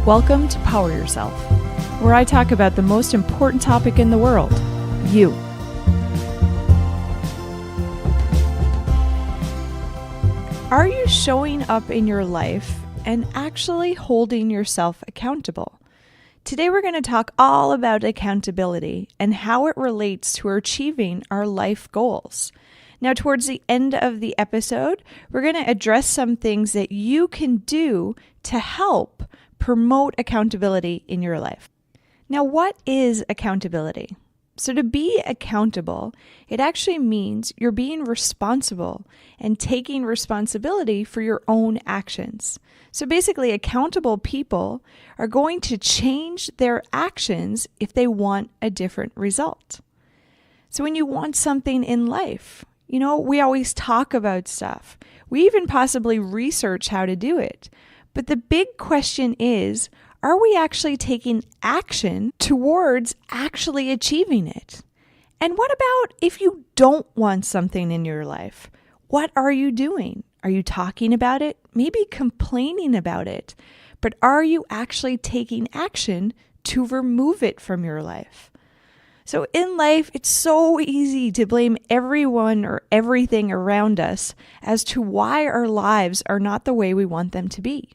Welcome to Power Yourself, where I talk about the most important topic in the world, you. Are you showing up in your life and actually holding yourself accountable? Today we're going to talk all about accountability and how it relates to achieving our life goals. Now, towards the end of the episode, we're going to address some things that you can do to help promote accountability in your life. Now, what is accountability? So to be accountable, it actually means you're being responsible and taking responsibility for your own actions. So basically, accountable people are going to change their actions if they want a different result. So when you want something in life, we always talk about stuff. We even possibly research how to do it. But the big question is, are we actually taking action towards actually achieving it? And what about if you don't want something in your life? What are you doing? Are you talking about it? Maybe complaining about it. But are you actually taking action to remove it from your life? So in life, it's so easy to blame everyone or everything around us as to why our lives are not the way we want them to be.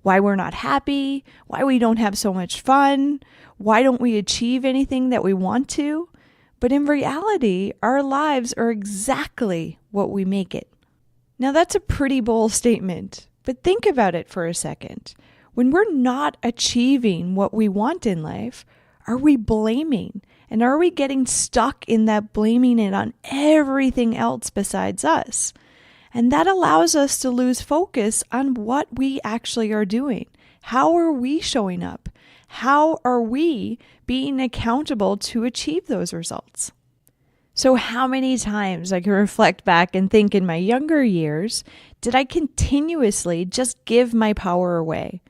Why we're not happy, why we don't have so much fun, why don't we achieve anything that we want to? But in reality, our lives are exactly what we make it. Now that's a pretty bold statement, but think about it for a second. When we're not achieving what we want in life, are we blaming? And are we getting stuck in that blaming it on everything else besides us? And that allows us to lose focus on what we actually are doing. How are we showing up? How are we being accountable to achieve those results? So how many times I can reflect back and think in my younger years, did I continuously just give my power away?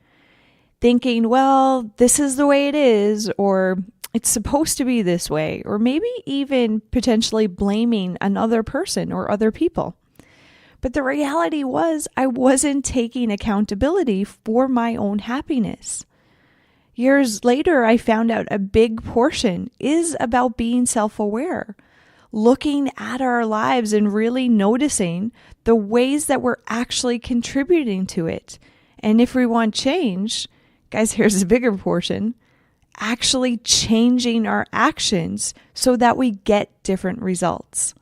Thinking, well, this is the way it is, or it's supposed to be this way, or maybe even potentially blaming another person or other people. But the reality was I wasn't taking accountability for my own happiness. Years later, I found out a big portion is about being self-aware, looking at our lives and really noticing the ways that we're actually contributing to it. And if we want change, guys, here's a bigger portion, actually changing our actions so that we get different results.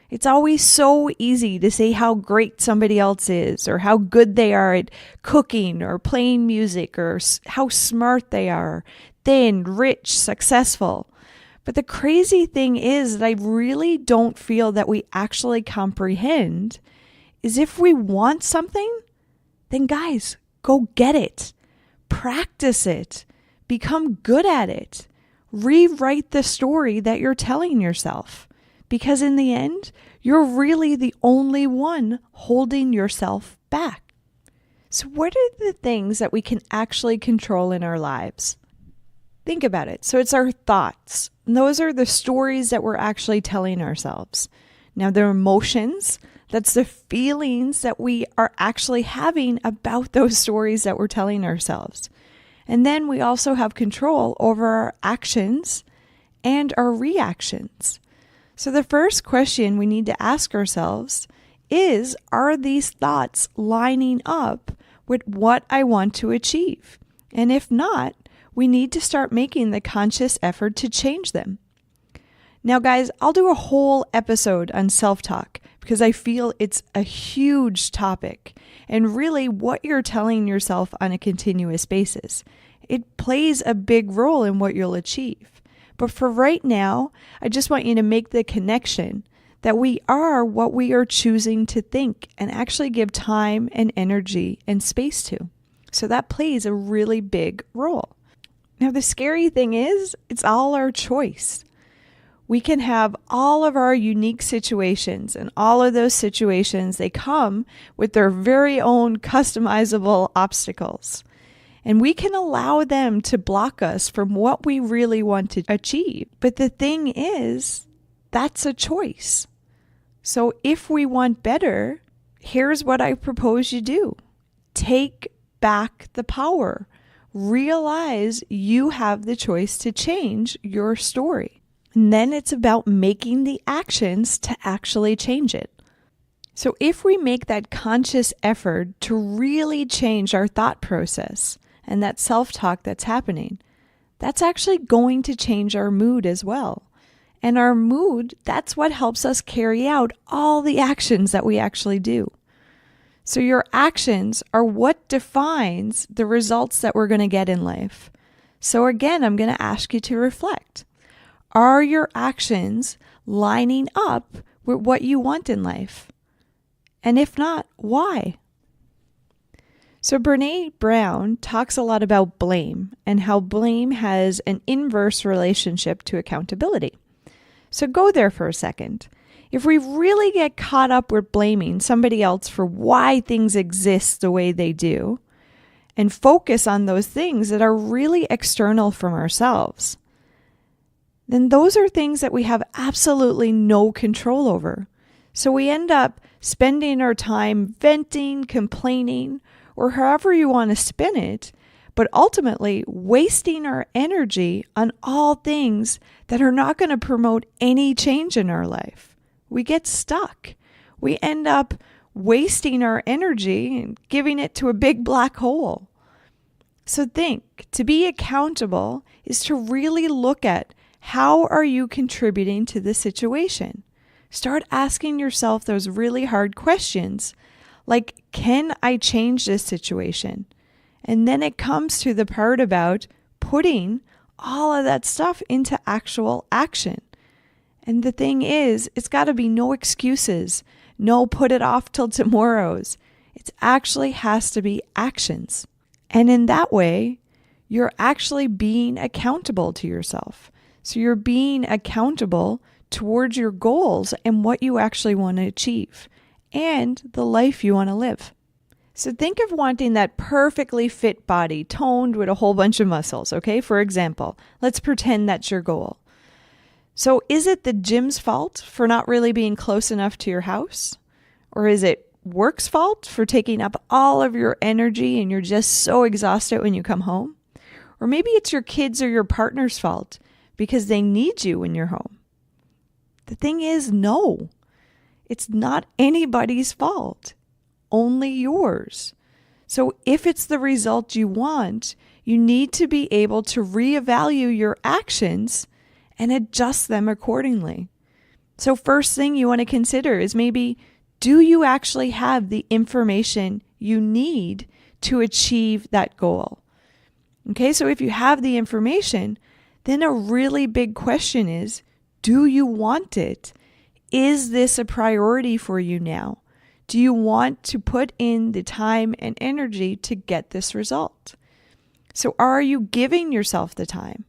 It's always so easy to say how great somebody else is or how good they are at cooking or playing music or how smart they are, thin, rich, successful. But the crazy thing is that I really don't feel that we actually comprehend is if we want something, then guys, go get it. Practice it. Become good at it. Rewrite the story that you're telling yourself. Because in the end, you're really the only one holding yourself back. So what are the things that we can actually control in our lives? Think about it. So it's our thoughts. And those are the stories that we're actually telling ourselves. Now, their emotions, that's the feelings that we are actually having about those stories that we're telling ourselves. And then we also have control over our actions and our reactions. So the first question we need to ask ourselves is, are these thoughts lining up with what I want to achieve? And if not, we need to start making the conscious effort to change them. Now, guys, I'll do a whole episode on self-talk because I feel it's a huge topic and really what you're telling yourself on a continuous basis. It plays a big role in what you'll achieve. But for right now, I just want you to make the connection that we are what we are choosing to think and actually give time and energy and space to. So that plays a really big role. Now, the scary thing is, it's all our choice. We can have all of our unique situations, and all of those situations, they come with their very own customizable obstacles. And we can allow them to block us from what we really want to achieve. But the thing is, that's a choice. So if we want better, here's what I propose you do. Take back the power. realize you have the choice to change your story. And then it's about making the actions to actually change it. So if we make that conscious effort to really change our thought process and that self-talk that's happening, that's actually going to change our mood as well. And our mood, that's what helps us carry out all the actions that we actually do. So your actions are what defines the results that we're going to get in life. So again, I'm going to ask you to reflect. Are your actions lining up with what you want in life? And if not, why? So Brené Brown talks a lot about blame and how blame has an inverse relationship to accountability. So go there for a second. If we really get caught up with blaming somebody else for why things exist the way they do, and focus on those things that are really external from ourselves, then those are things that we have absolutely no control over. So we end up spending our time venting, complaining, or however you want to spin it, but ultimately wasting our energy on all things that are not going to promote any change in our life. We get stuck. We end up wasting our energy and giving it to a big black hole. So think, to be accountable is to really look at how are you contributing to the situation? Start asking yourself those really hard questions, like, can I change this situation? And then it comes to the part about putting all of that stuff into actual action. And the thing is, it's got to be no excuses, no put it off till tomorrow's. It actually has to be actions. And in that way, you're actually being accountable to yourself. So you're being accountable towards your goals and what you actually want to achieve and the life you want to live. So think of wanting that perfectly fit body, toned with a whole bunch of muscles, okay? For example, let's pretend that's your goal. So is it the gym's fault for not really being close enough to your house? Or is it work's fault for taking up all of your energy and you're just so exhausted when you come home? Or maybe it's your kids or your partner's fault because they need you when you're home. The thing is, no, it's not anybody's fault, only yours. So if it's the result you want, you need to be able to reevaluate your actions and adjust them accordingly. So first thing you want to consider is maybe, do you actually have the information you need to achieve that goal? Okay, so if you have the information, then a really big question is, do you want it? Is this a priority for you now? Do you want to put in the time and energy to get this result? So are you giving yourself the time?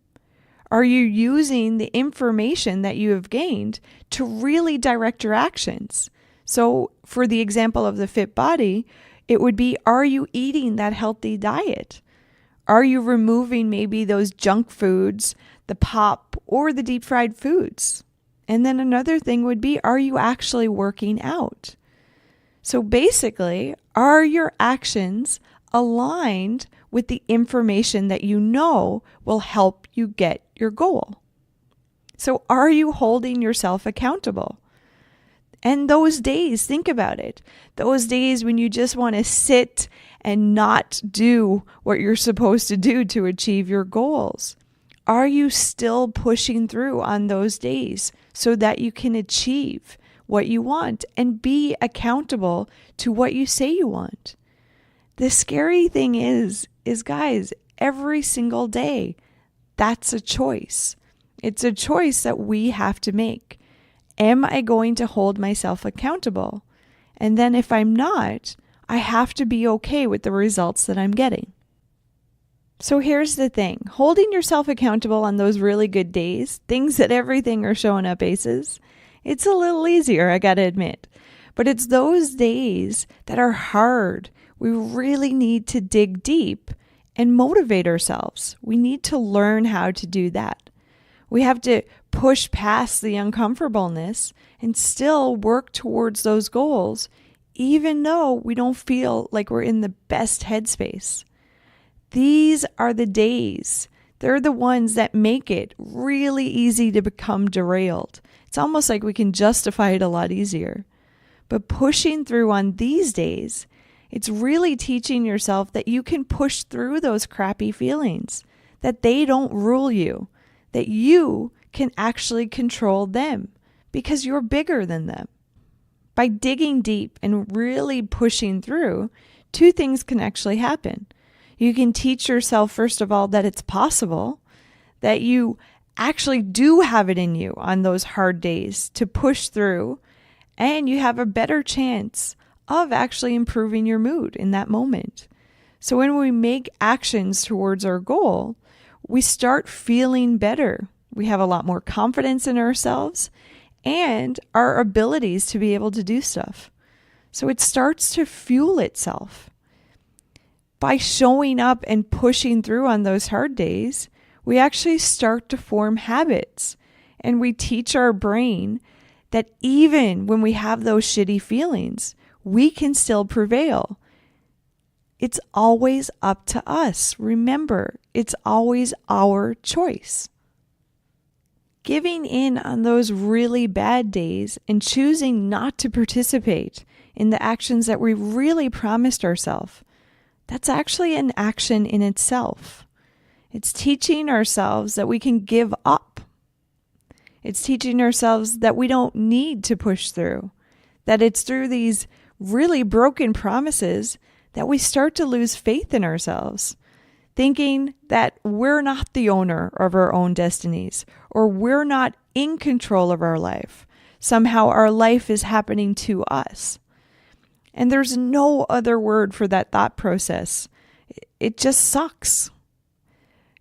Are you using the information that you have gained to really direct your actions? So for the example of the fit body, it would be, are you eating that healthy diet? Are you removing maybe those junk foods, the pop, or the deep fried foods? And then another thing would be, are you actually working out? So basically, are your actions aligned with the information that you know will help you get your goal? So are you holding yourself accountable? And those days, think about it. Those days when you just want to sit and not do what you're supposed to do to achieve your goals. Are you still pushing through on those days so that you can achieve what you want and be accountable to what you say you want? The scary thing is guys, every single day, that's a choice. It's a choice that we have to make. Am I going to hold myself accountable? And then if I'm not, I have to be okay with the results that I'm getting. So here's the thing. Holding yourself accountable on those really good days, things that everything are showing up aces, it's a little easier, I gotta admit. But it's those days that are hard. We really need to dig deep and motivate ourselves. We need to learn how to do that. We have to push past the uncomfortableness and still work towards those goals, even though we don't feel like we're in the best headspace. These are the days. They're the ones that make it really easy to become derailed. It's almost like we can justify it a lot easier. But pushing through on these days, it's really teaching yourself that you can push through those crappy feelings, that they don't rule you, that you can actually control them because you're bigger than them. By digging deep and really pushing through, two things can actually happen. You can teach yourself, first of all, that it's possible, that you actually do have it in you on those hard days to push through, and you have a better chance of actually improving your mood in that moment. So when we make actions towards our goal, we start feeling better. We have a lot more confidence in ourselves and our abilities to be able to do stuff. So it starts to fuel itself. By showing up and pushing through on those hard days, we actually start to form habits, and we teach our brain that even when we have those shitty feelings, we can still prevail. It's always up to us. Remember, it's always our choice. Giving in on those really bad days and choosing not to participate in the actions that we really promised ourselves, that's actually an action in itself. It's teaching ourselves that we can give up. It's teaching ourselves that we don't need to push through, that it's through these really broken promises that we start to lose faith in ourselves, thinking that we're not the owner of our own destinies, or we're not in control of our life. Somehow our life is happening to us. And there's no other word for that thought process. It just sucks.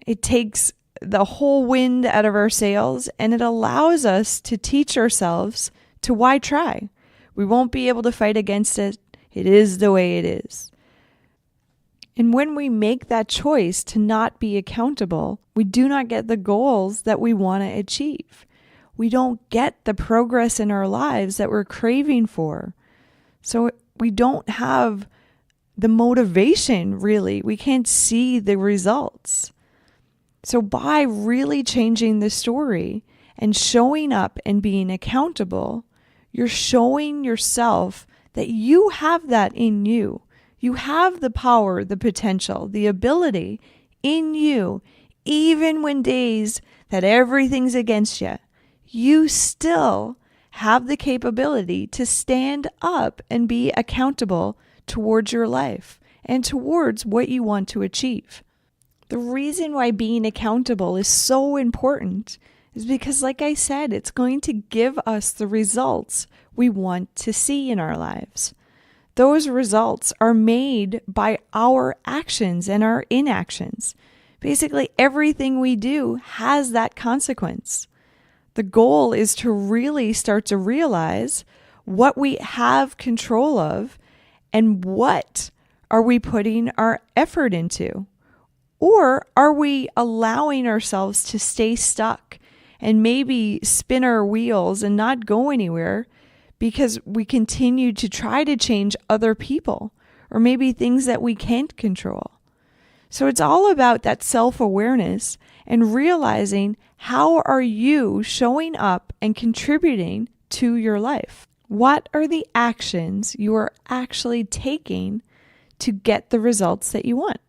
It takes the whole wind out of our sails, and it allows us to teach ourselves to why try. We won't be able to fight against it. It is the way it is. And when we make that choice to not be accountable, we do not get the goals that we want to achieve. We don't get the progress in our lives that we're craving for. So we don't have the motivation, really. We can't see the results. So by really changing the story and showing up and being accountable, you're showing yourself that you have that in you. You have the power, the potential, the ability in you, even when days that everything's against you. You still have the capability to stand up and be accountable towards your life and towards what you want to achieve. The reason why being accountable is so important is because, like I said, it's going to give us the results we want to see in our lives. Those results are made by our actions and our inactions. Basically, everything we do has that consequence. The goal is to really start to realize what we have control of and what are we putting our effort into. Or are we allowing ourselves to stay stuck and maybe spin our wheels and not go anywhere because we continue to try to change other people or maybe things that we can't control? So it's all about that self-awareness and realizing, how are you showing up and contributing to your life? What are the actions you are actually taking to get the results that you want?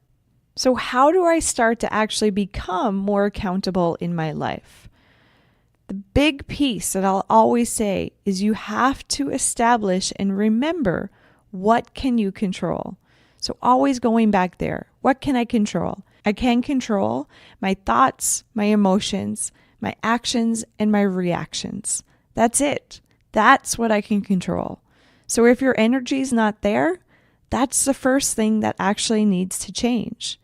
So how do I start to actually become more accountable in my life? The big piece that I'll always say is you have to establish and remember, what can you control? So always going back there. What can I control? I can control my thoughts, my emotions, my actions, and my reactions. That's it. That's what I can control. So if your energy is not there, that's the first thing that actually needs to change.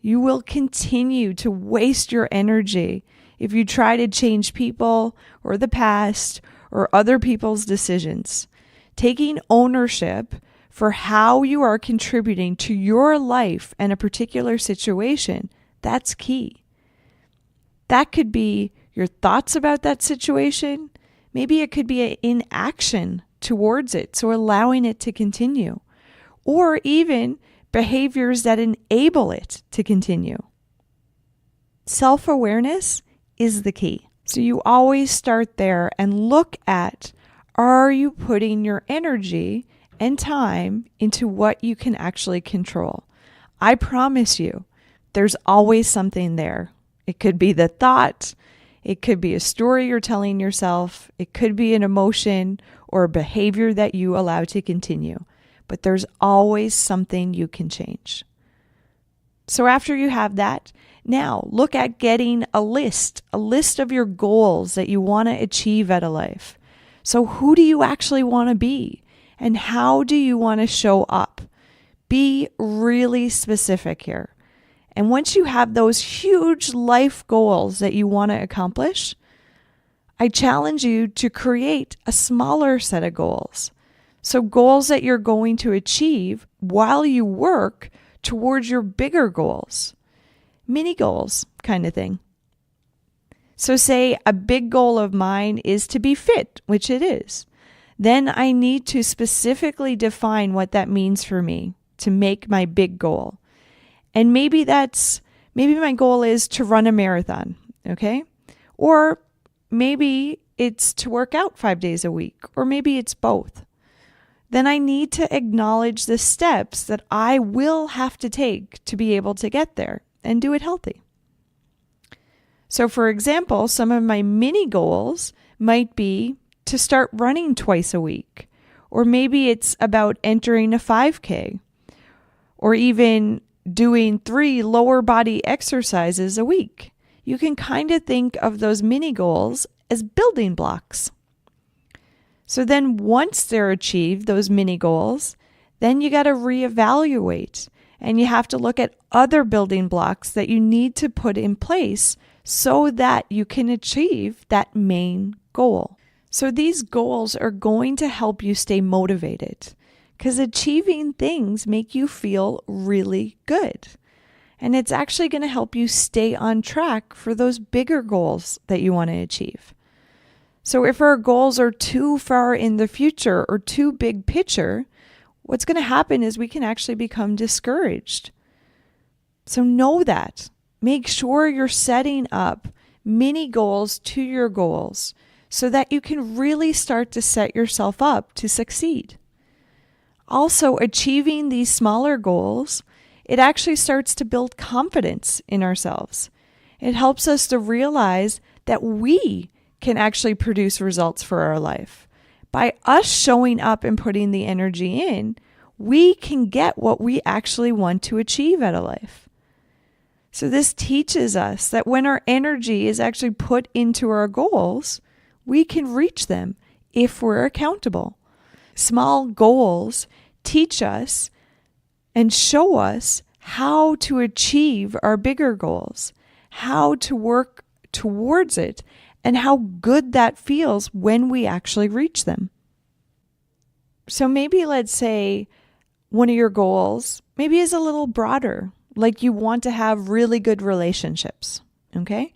You will continue to waste your energy if you try to change people or the past or other people's decisions. Taking ownership for how you are contributing to your life and a particular situation, that's key. That could be your thoughts about that situation. Maybe it could be an inaction towards it, so allowing it to continue. Or even behaviors that enable it to continue. Self-awareness is the key. So you always start there and look at, are you putting your energy and time into what you can actually control? I promise you, there's always something there. It could be the thought, it could be a story you're telling yourself, it could be an emotion or a behavior that you allow to continue. But there's always something you can change. So after you have that, now look at getting a list of your goals that you want to achieve out of life. So who do you actually want to be? And how do you want to show up? Be really specific here. And once you have those huge life goals that you want to accomplish, I challenge you to create a smaller set of goals. So goals that you're going to achieve while you work towards your bigger goals. Mini goals kind of thing. So say a big goal of mine is to be fit, which it is. Then I need to specifically define what that means for me to make my big goal. And maybe my goal is to run a marathon, okay? Or maybe it's to work out 5 days a week, or maybe it's both. Then I need to acknowledge the steps that I will have to take to be able to get there and do it healthy. So for example, some of my mini goals might be to start running twice a week, or maybe it's about entering a 5K, or even doing 3 lower body exercises a week. You can kind of think of those mini goals as building blocks. So then once they're achieved, those mini goals, then you got to reevaluate and you have to look at other building blocks that you need to put in place so that you can achieve that main goal. So these goals are going to help you stay motivated because achieving things make you feel really good. And it's actually going to help you stay on track for those bigger goals that you want to achieve. So if our goals are too far in the future or too big picture, what's going to happen is we can actually become discouraged. So know that. Make sure you're setting up mini goals to your goals so that you can really start to set yourself up to succeed. Also, achieving these smaller goals, it actually starts to build confidence in ourselves. It helps us to realize that we can actually produce results for our life. By us showing up and putting the energy in, we can get what we actually want to achieve out of life. So this teaches us that when our energy is actually put into our goals, we can reach them if we're accountable. Small goals teach us and show us how to achieve our bigger goals, how to work towards it, and how good that feels when we actually reach them. So maybe let's say one of your goals maybe is a little broader, like you want to have really good relationships, okay?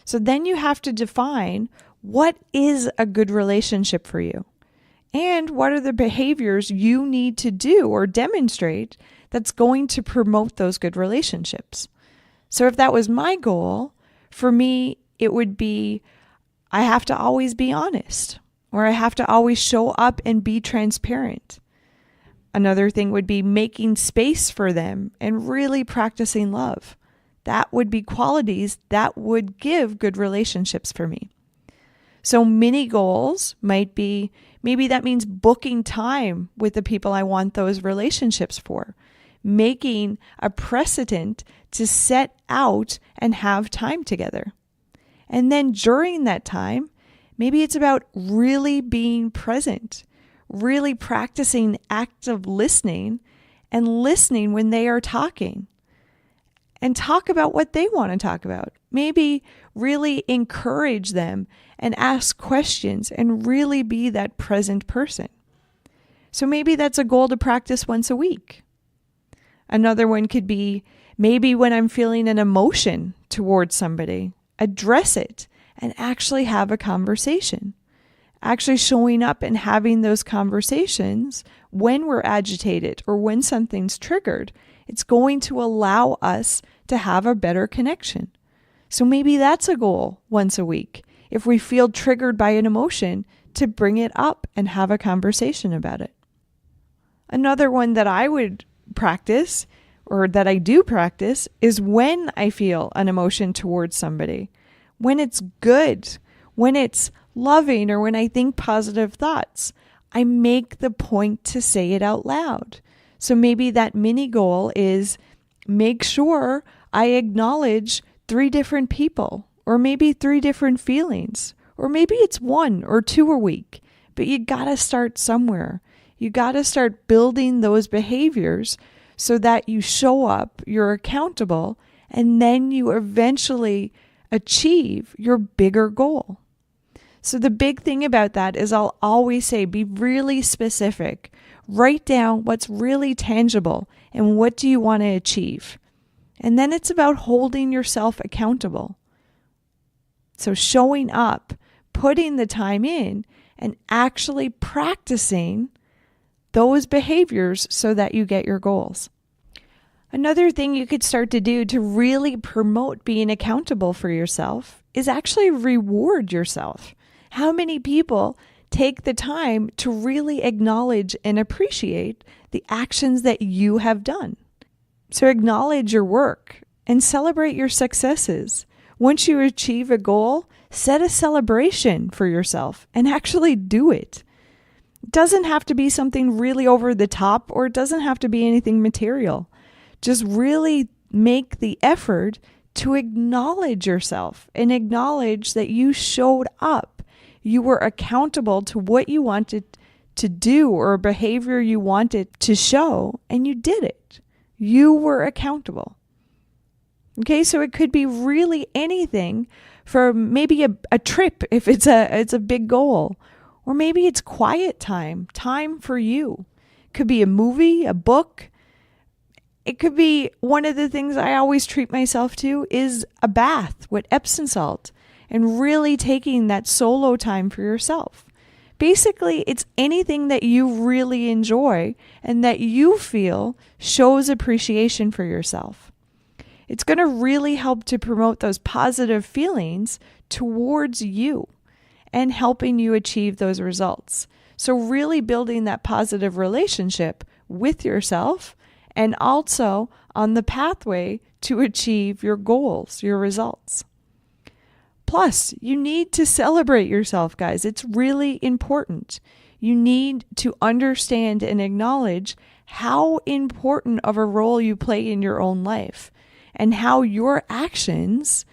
So then you have to define what is a good relationship for you and what are the behaviors you need to do or demonstrate that's going to promote those good relationships. So if that was my goal, for me, it would be I have to always be honest, or I have to always show up and be transparent. Another thing would be making space for them and really practicing love. That would be qualities that would give good relationships for me. So mini goals might be, maybe that means booking time with the people I want those relationships for, making a precedent to set out and have time together. And then during that time, maybe it's about really being present, really practicing active listening and listening when they are talking. And talk about what they want to talk about. Maybe really encourage them and ask questions and really be that present person. So maybe that's a goal to practice once a week. Another one could be maybe when I'm feeling an emotion towards somebody, address it and actually have a conversation. Actually showing up and having those conversations when we're agitated or when something's triggered It's going to allow us to have a better connection. So maybe that's a goal once a week. If we feel triggered by an emotion, to bring it up and have a conversation about it. Another one that I would practice, or that I do practice, is when I feel an emotion towards somebody. When it's good, when it's loving, or when I think positive thoughts, I make the point to say it out loud. So maybe that mini goal is make sure I acknowledge 3 different people, or maybe 3 different feelings, or maybe it's 1 or 2 a week. But you gotta start somewhere. You gotta start building those behaviors so that you show up, you're accountable, and then you eventually achieve your bigger goal. So the big thing about that is I'll always say, be really specific. Write down what's really tangible and what do you want to achieve. And then it's about holding yourself accountable. So showing up, putting the time in, and actually practicing those behaviors so that you get your goals. Another thing you could start to do to really promote being accountable for yourself is actually reward yourself. How many people take the time to really acknowledge and appreciate the actions that you have done? So acknowledge your work and celebrate your successes. Once you achieve a goal, set a celebration for yourself and actually do it. It doesn't have to be something really over the top, or it doesn't have to be anything material. Just really make the effort to acknowledge yourself and acknowledge that you showed up. You were accountable to what you wanted to do or a behavior you wanted to show, and you did it. You were accountable. Okay, so it could be really anything, for maybe a trip if it's a big goal, or maybe it's quiet time for you. It could be a movie, a book. It could be one of the things I always treat myself to is a bath with Epsom salt and really taking that solo time for yourself. Basically, it's anything that you really enjoy and that you feel shows appreciation for yourself. It's going to really help to promote those positive feelings towards you and helping you achieve those results. So really building that positive relationship with yourself and also on the pathway to achieve your goals, your results. Plus, you need to celebrate yourself, guys. It's really important. You need to understand and acknowledge how important of a role you play in your own life and how your actions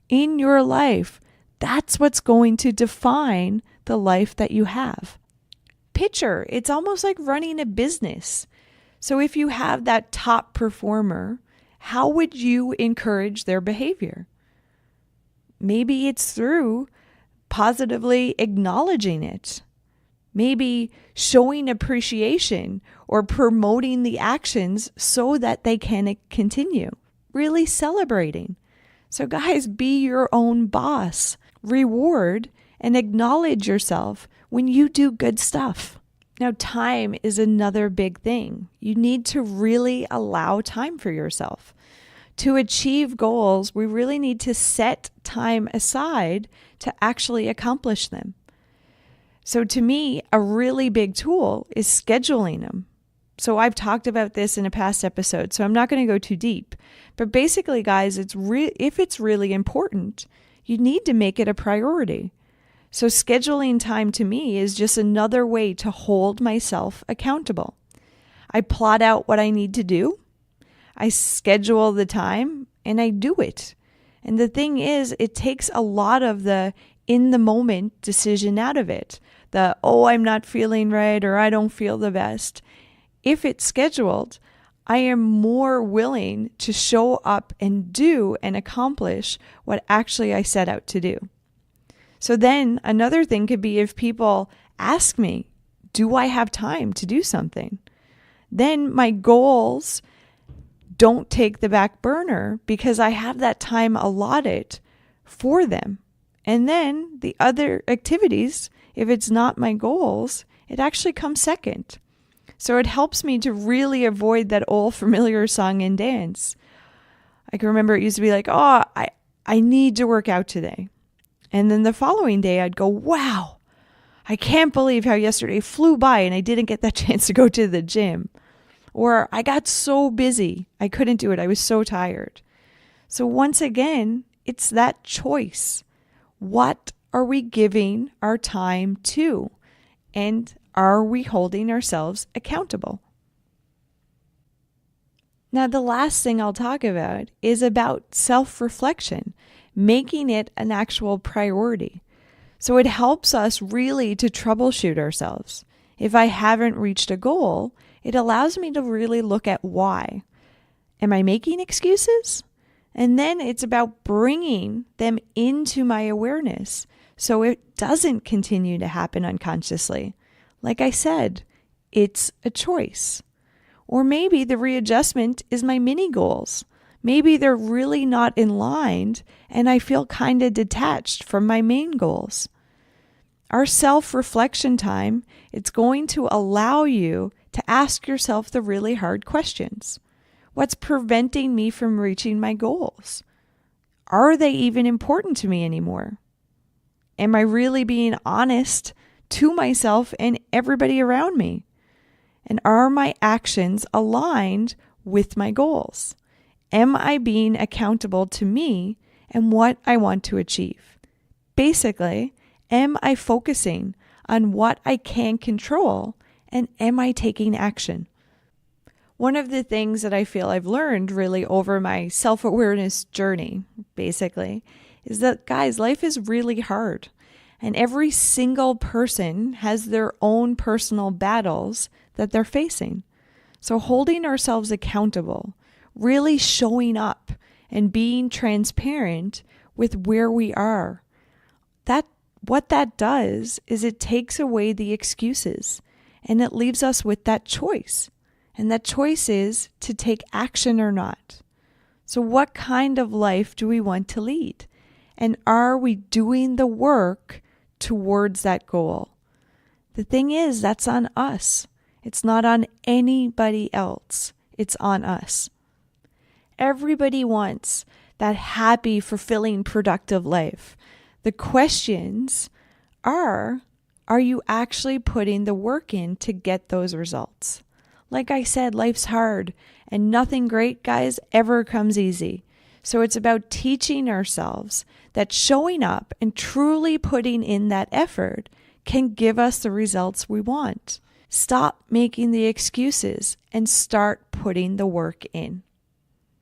in your life, that's what's going to define the life that you have. Picture, it's almost like running a business. So if you have that top performer, how would you encourage their behavior? Maybe it's through positively acknowledging it. Maybe showing appreciation or promoting the actions so that they can continue. Really celebrating. So guys, be your own boss. Reward and acknowledge yourself when you do good stuff. Now, time is another big thing. You need to really allow time for yourself. To achieve goals, we really need to set time aside to actually accomplish them. So to me, a really big tool is scheduling them. So I've talked about this in a past episode, so I'm not going to go too deep. But basically, guys, if it's really important, you need to make it a priority. So scheduling time to me is just another way to hold myself accountable. I plot out what I need to do. I schedule the time and I do it. And the thing is, it takes a lot of the in the moment decision out of it. I'm not feeling right, or I don't feel the best. If it's scheduled, I am more willing to show up and do and accomplish what actually I set out to do. So then another thing could be if people ask me, do I have time to do something? Then my goals don't take the back burner because I have that time allotted for them. And then the other activities, if it's not my goals, it actually comes second. So it helps me to really avoid that old familiar song and dance. I can remember it used to be like, oh, I need to work out today. And then the following day I'd go, wow, I can't believe how yesterday flew by and I didn't get that chance to go to the gym. Or I got so busy, I couldn't do it. I was so tired. So once again, it's that choice. What are we giving our time to? And are we holding ourselves accountable? Now, the last thing I'll talk about is about self-reflection, making it an actual priority. So it helps us really to troubleshoot ourselves. If I haven't reached a goal, it allows me to really look at why. Am I making excuses? And then it's about bringing them into my awareness so it doesn't continue to happen unconsciously. Like I said, it's a choice. Or maybe the readjustment is my mini goals. Maybe they're really not in line and I feel kind of detached from my main goals. Our self-reflection time, it's going to allow you to ask yourself the really hard questions. What's preventing me from reaching my goals? Are they even important to me anymore? Am I really being honest to myself and everybody around me? And are my actions aligned with my goals? Am I being accountable to me and what I want to achieve? Basically, am I focusing on what I can control and am I taking action? One of the things that I feel I've learned really over my self-awareness journey, basically, is that, guys, life is really hard. And every single person has their own personal battles that they're facing. So holding ourselves accountable, really showing up and being transparent with where we are, what that does is it takes away the excuses and it leaves us with that choice. And that choice is to take action or not. So what kind of life do we want to lead? And are we doing the work towards that goal? The thing is, that's on us. It's not on anybody else. It's on us. Everybody wants that happy, fulfilling, productive life. The questions are you actually putting the work in to get those results? Like I said, life's hard and nothing great, guys, ever comes easy. So it's about teaching ourselves that showing up and truly putting in that effort can give us the results we want. Stop making the excuses and start putting the work in.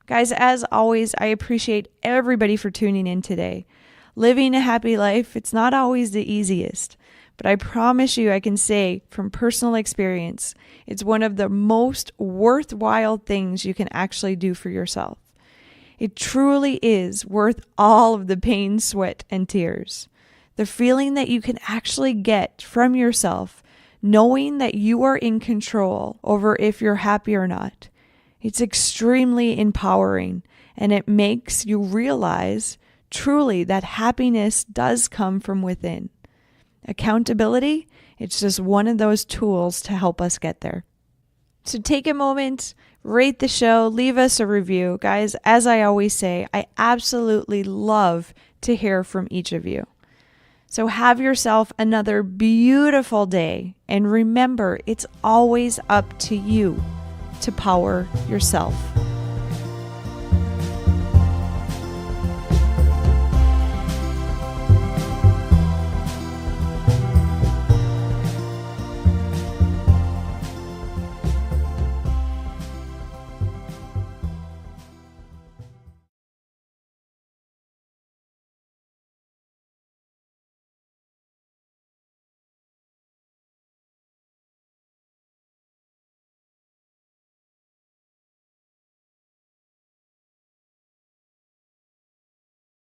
Guys, as always, I appreciate everybody for tuning in today. Living a happy life, it's not always the easiest, but I promise you I can say from personal experience, it's one of the most worthwhile things you can actually do for yourself. It truly is worth all of the pain, sweat, and tears. The feeling that you can actually get from yourself, knowing that you are in control over if you're happy or not. It's extremely empowering, and it makes you realize truly that happiness does come from within. Accountability, it's just one of those tools to help us get there. So take a moment, rate the show, leave us a review. Guys, as I always say, I absolutely love to hear from each of you. So have yourself another beautiful day. And remember, it's always up to you to power yourself.